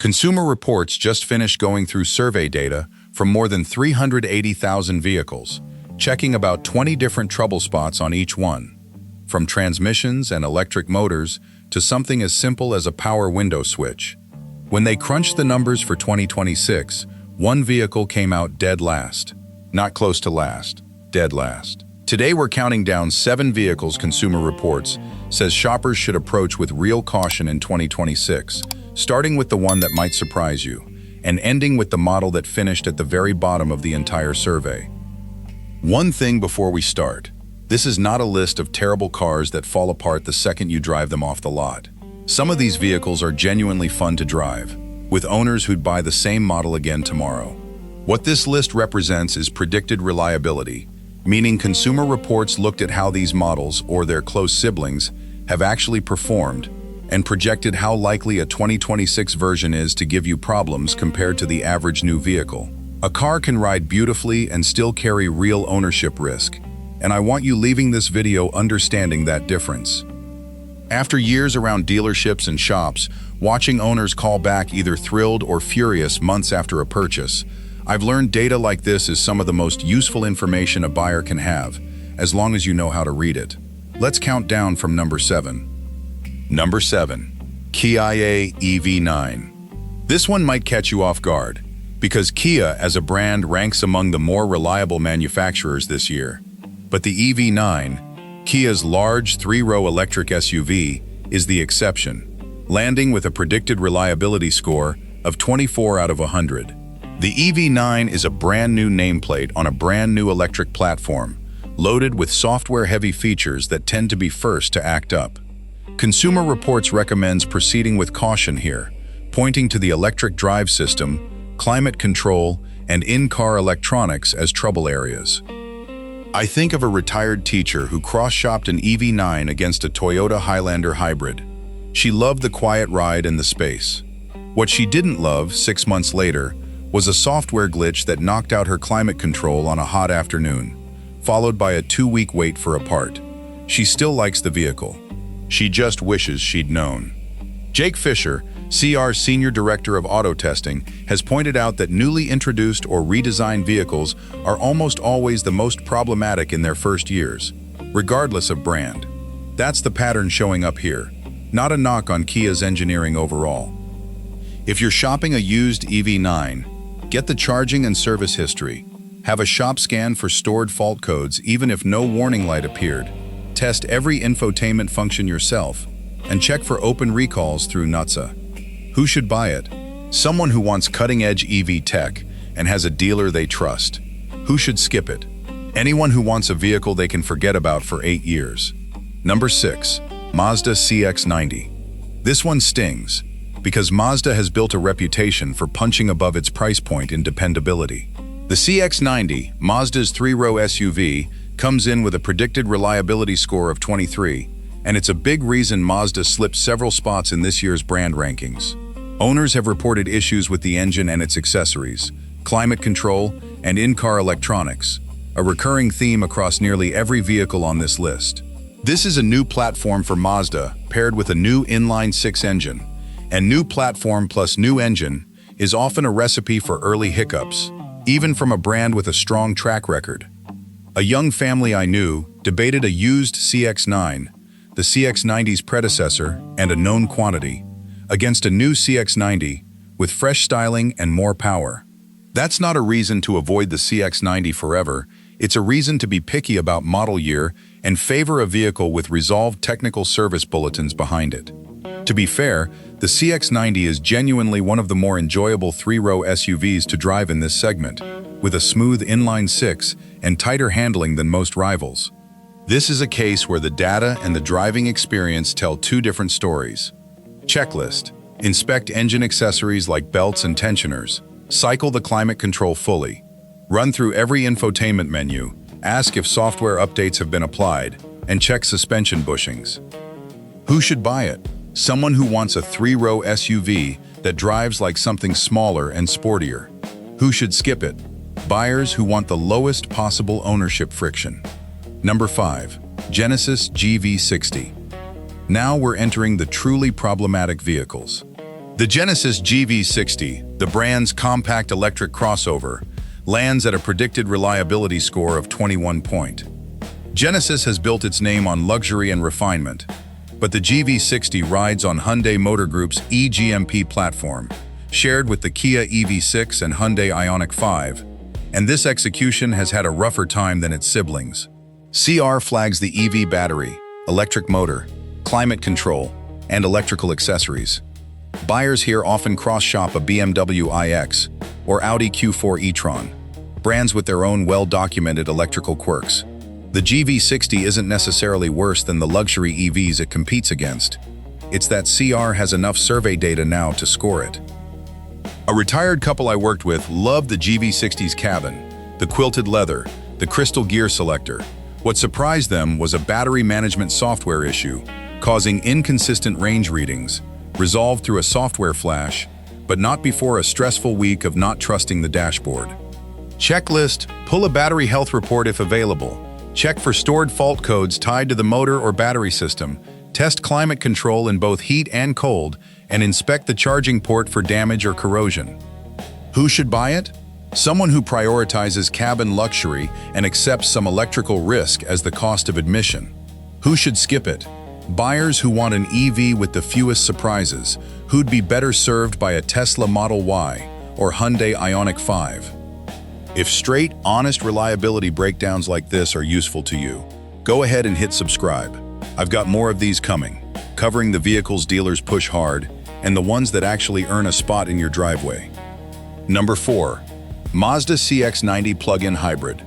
Consumer Reports just finished going through survey data from more than 380,000 vehicles, checking about 20 different trouble spots on each one, from transmissions and electric motors to something as simple as a power window switch. When they crunched the numbers for 2026, one vehicle came out dead last. Not close to last, dead last. Today we're counting down 7 vehicles Consumer Reports says shoppers should approach with real caution in 2026, starting with the one that might surprise you, and ending with the model that finished at the very bottom of the entire survey. One thing before we start, this is not a list of terrible cars that fall apart the second you drive them off the lot. Some of these vehicles are genuinely fun to drive, with owners who'd buy the same model again tomorrow. What this list represents is predicted reliability, meaning Consumer Reports looked at how these models, or their close siblings, have actually performed, and projected how likely a 2026 version is to give you problems compared to the average new vehicle. A car can ride beautifully and still carry real ownership risk, and I want you leaving this video understanding that difference. After years around dealerships and shops, watching owners call back either thrilled or furious months after a purchase, I've learned data like this is some of the most useful information a buyer can have, as long as you know how to read it. Let's count down from number 7. Number 7. Kia EV9. This one might catch you off guard, because Kia as a brand ranks among the more reliable manufacturers this year. But the EV9, Kia's large 3-row electric SUV, is the exception, landing with a predicted reliability score of 24 out of 100. The EV9 is a brand new nameplate on a brand new electric platform, loaded with software-heavy features that tend to be first to act up. Consumer Reports recommends proceeding with caution here, pointing to the electric drive system, climate control, and in-car electronics as trouble areas. I think of a retired teacher who cross-shopped an EV9 against a Toyota Highlander hybrid. She loved the quiet ride and the space. What she didn't love, 6 months later, was a software glitch that knocked out her climate control on a hot afternoon, followed by a 2-week wait for a part. She still likes the vehicle. She just wishes she'd known. Jake Fisher, CR's Senior Director of Auto Testing, has pointed out that newly introduced or redesigned vehicles are almost always the most problematic in their first years, regardless of brand. That's the pattern showing up here, not a knock on Kia's engineering overall. If you're shopping a used EV9, get the charging and service history. Have a shop scan for stored fault codes even if no warning light appeared. Test every infotainment function yourself, and check for open recalls through NHTSA. Who should buy it? Someone who wants cutting-edge EV tech and has a dealer they trust. Who should skip it? Anyone who wants a vehicle they can forget about for 8 years. Number 6. Mazda CX-90. This one stings, because Mazda has built a reputation for punching above its price point in dependability. The CX-90, Mazda's 3-row SUV, comes in with a predicted reliability score of 23, and it's a big reason Mazda slipped several spots in this year's brand rankings. Owners have reported issues with the engine and its accessories, climate control, and in-car electronics, a recurring theme across nearly every vehicle on this list. This is a new platform for Mazda, paired with a new inline-6 engine, and new platform plus new engine is often a recipe for early hiccups, even from a brand with a strong track record. A young family I knew debated a used CX-9, the CX-90's predecessor and a known quantity, against a new CX-90 with fresh styling and more power. That's not a reason to avoid the CX-90 forever, it's a reason to be picky about model year and favor a vehicle with resolved technical service bulletins behind it. To be fair, the CX-90 is genuinely one of the more enjoyable 3-row SUVs to drive in this segment, with a smooth inline-6 and tighter handling than most rivals. This is a case where the data and the driving experience tell 2 different stories. Checklist. Inspect engine accessories like belts and tensioners. Cycle the climate control fully. Run through every infotainment menu, ask if software updates have been applied, and check suspension bushings. Who should buy it? Someone who wants a 3-row SUV that drives like something smaller and sportier. Who should skip it? Buyers who want the lowest possible ownership friction. Number 5. Genesis GV60. Now we're entering the truly problematic vehicles. The Genesis GV60, the brand's compact electric crossover, lands at a predicted reliability score of 21 point. Genesis has built its name on luxury and refinement, but the GV60 rides on Hyundai Motor Group's eGMP platform, shared with the Kia EV6 and Hyundai Ioniq 5, and this execution has had a rougher time than its siblings. CR flags the EV battery, electric motor, climate control, and electrical accessories. Buyers here often cross-shop a BMW iX or Audi Q4 e-tron, brands with their own well-documented electrical quirks. The GV60 isn't necessarily worse than the luxury EVs it competes against. It's that CR has enough survey data now to score it. A retired couple I worked with loved the GV60's cabin, the quilted leather, the crystal gear selector. What surprised them was a battery management software issue, causing inconsistent range readings, resolved through a software flash, but not before a stressful week of not trusting the dashboard. Checklist: pull a battery health report if available. Check for stored fault codes tied to the motor or battery system. Test climate control in both heat and cold, and inspect the charging port for damage or corrosion. Who should buy it? Someone who prioritizes cabin luxury and accepts some electrical risk as the cost of admission. Who should skip it? Buyers who want an EV with the fewest surprises, who'd be better served by a Tesla Model Y or Hyundai Ioniq 5. If straight, honest reliability breakdowns like this are useful to you, go ahead and hit subscribe. I've got more of these coming, covering the vehicles dealers push hard and the ones that actually earn a spot in your driveway. Number 4. Mazda CX-90 plug-in hybrid.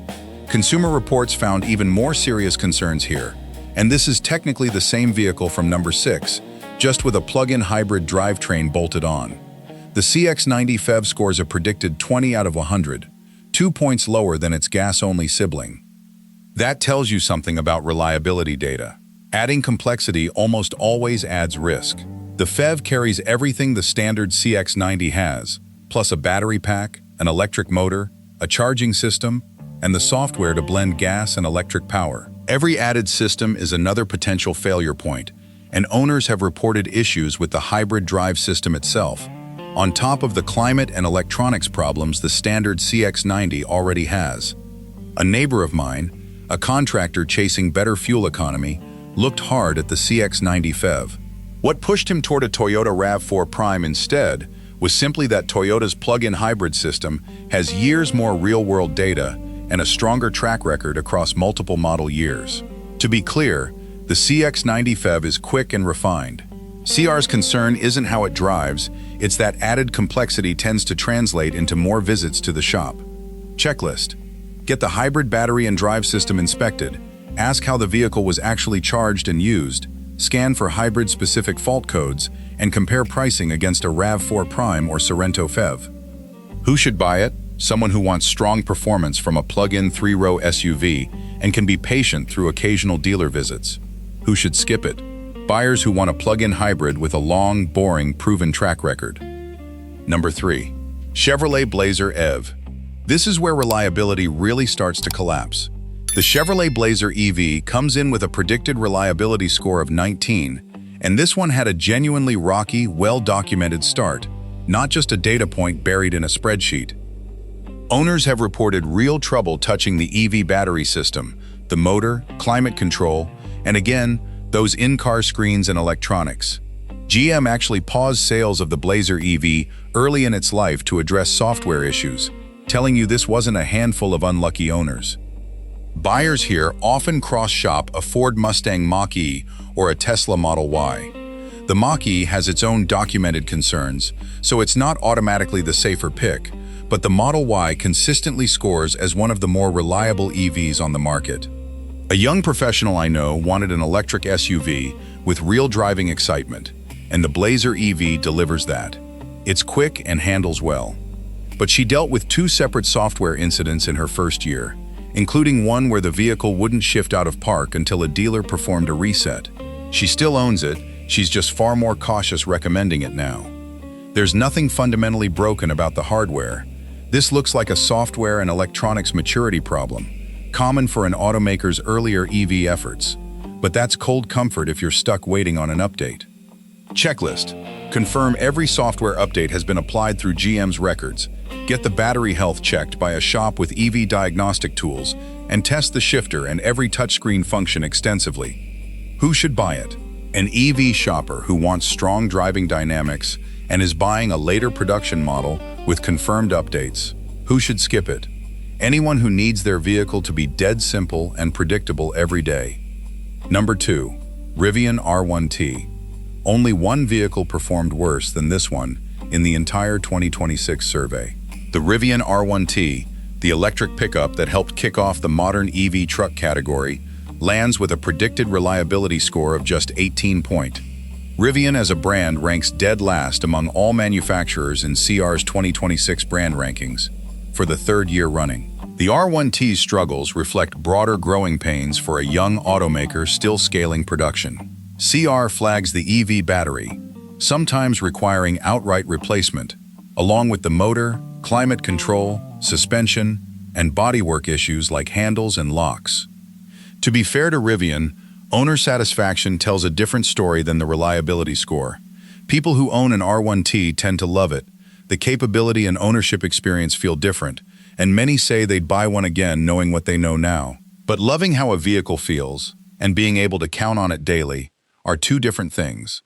Consumer Reports found even more serious concerns here, and this is technically the same vehicle from number 6, just with a plug-in hybrid drivetrain bolted on. The CX-90 PHEV scores a predicted 20 out of 100, 2 points lower than its gas-only sibling. That tells you something about reliability data. Adding complexity almost always adds risk. The PHEV carries everything the standard CX-90 has, plus a battery pack, an electric motor, a charging system, and the software to blend gas and electric power. Every added system is another potential failure point, and owners have reported issues with the hybrid drive system itself, on top of the climate and electronics problems the standard CX-90 already has. A neighbor of mine, a contractor chasing better fuel economy, looked hard at the CX-90 PHEV. What pushed him toward a Toyota RAV4 Prime instead was simply that Toyota's plug-in hybrid system has years more real-world data and a stronger track record across multiple model years. To be clear, the CX-90 PHEV is quick and refined. CR's concern isn't how it drives, it's that added complexity tends to translate into more visits to the shop. Checklist: get the hybrid battery and drive system inspected, ask how the vehicle was actually charged and used, scan for hybrid-specific fault codes, and compare pricing against a RAV4 Prime or Sorento PHEV. Who should buy it? Someone who wants strong performance from a plug-in 3-row SUV and can be patient through occasional dealer visits. Who should skip it? Buyers who want a plug-in hybrid with a long, boring, proven track record. Number 3. Chevrolet Blazer EV. This is where reliability really starts to collapse. The Chevrolet Blazer EV comes in with a predicted reliability score of 19, and this one had a genuinely rocky, well-documented start, not just a data point buried in a spreadsheet. Owners have reported real trouble touching the EV battery system, the motor, climate control, and again, those in-car screens and electronics. GM actually paused sales of the Blazer EV early in its life to address software issues, telling you this wasn't a handful of unlucky owners. Buyers here often cross-shop a Ford Mustang Mach-E or a Tesla Model Y. The Mach-E has its own documented concerns, so it's not automatically the safer pick, but the Model Y consistently scores as one of the more reliable EVs on the market. A young professional I know wanted an electric SUV with real driving excitement, and the Blazer EV delivers that. It's quick and handles well. But she dealt with 2 separate software incidents in her first year, including one where the vehicle wouldn't shift out of park until a dealer performed a reset. She still owns it, she's just far more cautious recommending it now. There's nothing fundamentally broken about the hardware. This looks like a software and electronics maturity problem, common for an automaker's earlier EV efforts. But that's cold comfort if you're stuck waiting on an update. Checklist. Confirm every software update has been applied through GM's records. Get the battery health checked by a shop with EV diagnostic tools, and test the shifter and every touchscreen function extensively. Who should buy it? An EV shopper who wants strong driving dynamics and is buying a later production model with confirmed updates. Who should skip it? Anyone who needs their vehicle to be dead simple and predictable every day. Number 2. Rivian R1T. Only one vehicle performed worse than this one in the entire 2026 survey. The Rivian R1T, the electric pickup that helped kick off the modern EV truck category, lands with a predicted reliability score of just 18 points. Rivian as a brand ranks dead last among all manufacturers in CR's 2026 brand rankings for the third year running. The R1T's struggles reflect broader growing pains for a young automaker still scaling production. CR flags the EV battery, sometimes requiring outright replacement, along with the motor, climate control, suspension, and bodywork issues like handles and locks. To be fair to Rivian, owner satisfaction tells a different story than the reliability score. People who own an R1T tend to love it. The capability and ownership experience feel different, and many say they'd buy one again knowing what they know now. But loving how a vehicle feels and being able to count on it daily are two different things.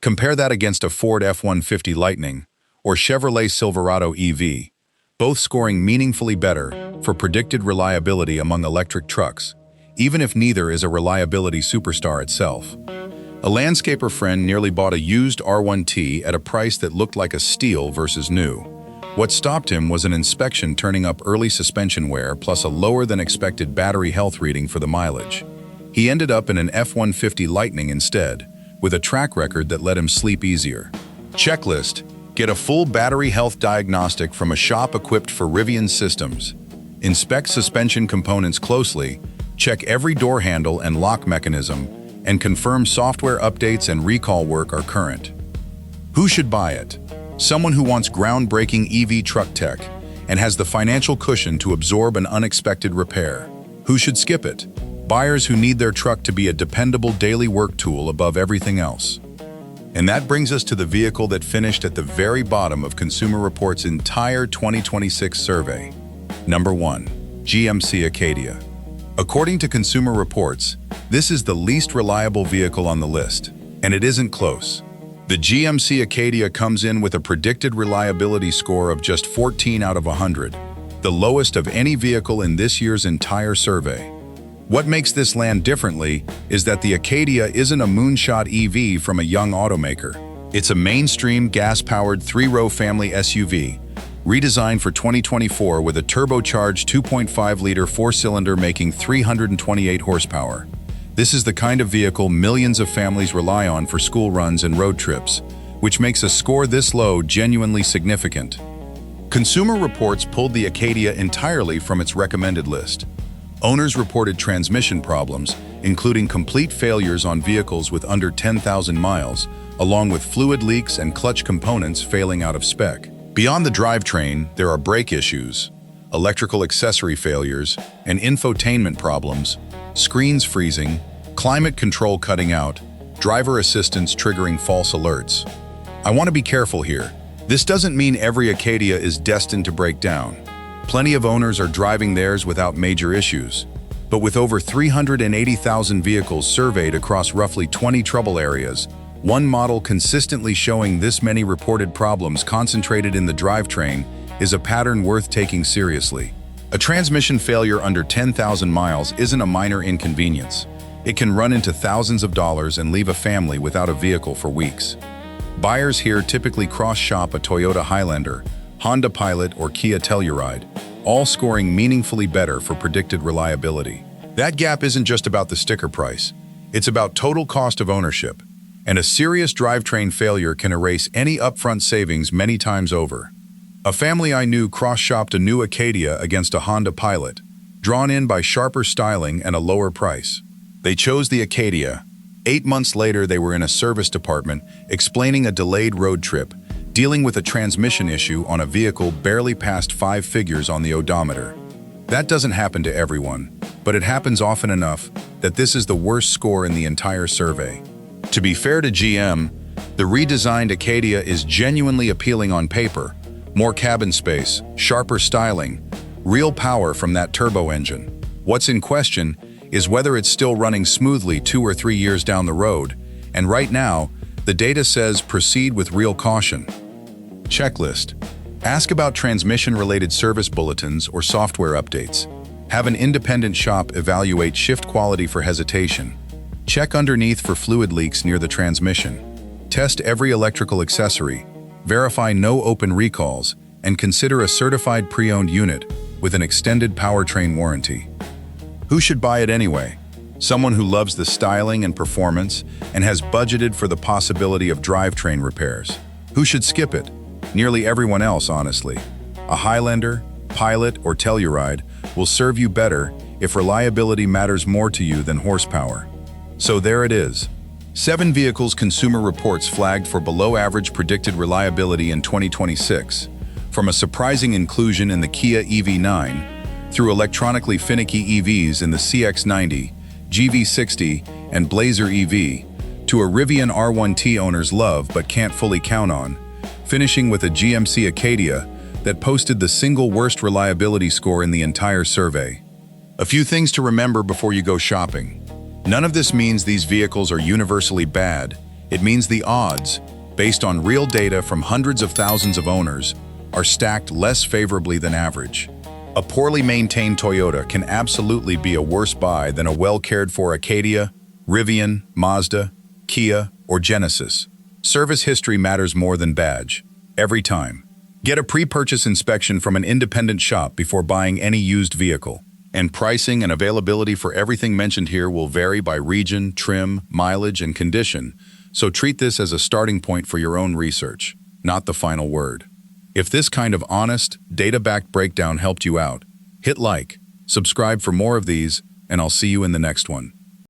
Compare that against a Ford F-150 Lightning or Chevrolet Silverado EV, both scoring meaningfully better for predicted reliability among electric trucks, even if neither is a reliability superstar itself. A landscaper friend nearly bought a used R1T at a price that looked like a steal versus new. What stopped him was an inspection turning up early suspension wear plus a lower than expected battery health reading for the mileage. He ended up in an F-150 Lightning instead, with a track record that let him sleep easier. Checklist. Get a full battery health diagnostic from a shop equipped for Rivian systems. Inspect suspension components closely, check every door handle and lock mechanism, and confirm software updates and recall work are current. Who should buy it? Someone who wants groundbreaking EV truck tech and has the financial cushion to absorb an unexpected repair. Who should skip it? Buyers who need their truck to be a dependable daily work tool above everything else. And that brings us to the vehicle that finished at the very bottom of Consumer Reports' entire 2026 survey. Number 1. GMC Acadia. According to Consumer Reports, this is the least reliable vehicle on the list, and it isn't close. The GMC Acadia comes in with a predicted reliability score of just 14 out of 100, the lowest of any vehicle in this year's entire survey. What makes this land differently is that the Acadia isn't a moonshot EV from a young automaker. It's a mainstream gas-powered 3-row family SUV, redesigned for 2024 with a turbocharged 2.5-liter 4-cylinder making 328 horsepower. This is the kind of vehicle millions of families rely on for school runs and road trips, which makes a score this low genuinely significant. Consumer Reports pulled the Acadia entirely from its recommended list. Owners reported transmission problems, including complete failures on vehicles with under 10,000 miles, along with fluid leaks and clutch components failing out of spec. Beyond the drivetrain, there are brake issues, electrical accessory failures, and infotainment problems, screens freezing, climate control cutting out, driver assistance triggering false alerts. I want to be careful here. This doesn't mean every Acadia is destined to break down. Plenty of owners are driving theirs without major issues. But with over 380,000 vehicles surveyed across roughly 20 trouble areas, one model consistently showing this many reported problems concentrated in the drivetrain is a pattern worth taking seriously. A transmission failure under 10,000 miles isn't a minor inconvenience. It can run into thousands of dollars and leave a family without a vehicle for weeks. Buyers here typically cross-shop a Toyota Highlander, Honda Pilot, or Kia Telluride, all scoring meaningfully better for predicted reliability. That gap isn't just about the sticker price. It's about total cost of ownership, and a serious drivetrain failure can erase any upfront savings many times over. A family I knew cross-shopped a new Acadia against a Honda Pilot, drawn in by sharper styling and a lower price. They chose the Acadia. 8 months later, they were in a service department explaining a delayed road trip, dealing with a transmission issue on a vehicle barely past 5 figures on the odometer. That doesn't happen to everyone, but it happens often enough that this is the worst score in the entire survey. To be fair to GM, The redesigned Acadia is genuinely appealing on paper. More cabin space, sharper styling, real power from that turbo engine. What's in question is whether it's still running smoothly 2 or 3 years down the road, and right now, the data says proceed with real caution. Checklist. Ask about transmission-related service bulletins or software updates. Have an independent shop evaluate shift quality for hesitation. Check underneath for fluid leaks near the transmission. Test every electrical accessory. Verify no open recalls, and consider a certified pre-owned unit with an extended powertrain warranty. Who should buy it anyway? Someone who loves the styling and performance and has budgeted for the possibility of drivetrain repairs. Who should skip it? Nearly everyone else, honestly. A Highlander, Pilot, or Telluride will serve you better if reliability matters more to you than horsepower. So there it is. 7 vehicles Consumer Reports flagged for below-average predicted reliability in 2026, from a surprising inclusion in the Kia EV9, through electronically finicky EVs in the CX-90, GV60, and Blazer EV, to a Rivian R1T owners love but can't fully count on, finishing with a GMC Acadia that posted the single worst reliability score in the entire survey. A few things to remember before you go shopping. None of this means these vehicles are universally bad. It means the odds, based on real data from hundreds of thousands of owners, are stacked less favorably than average. A poorly maintained Toyota can absolutely be a worse buy than a well-cared-for Acadia, Rivian, Mazda, Kia, or Genesis. Service history matters more than badge. Every time. Get a pre-purchase inspection from an independent shop before buying any used vehicle. And pricing and availability for everything mentioned here will vary by region, trim, mileage, and condition, so treat this as a starting point for your own research, not the final word. If this kind of honest, data-backed breakdown helped you out, hit like, subscribe for more of these, and I'll see you in the next one.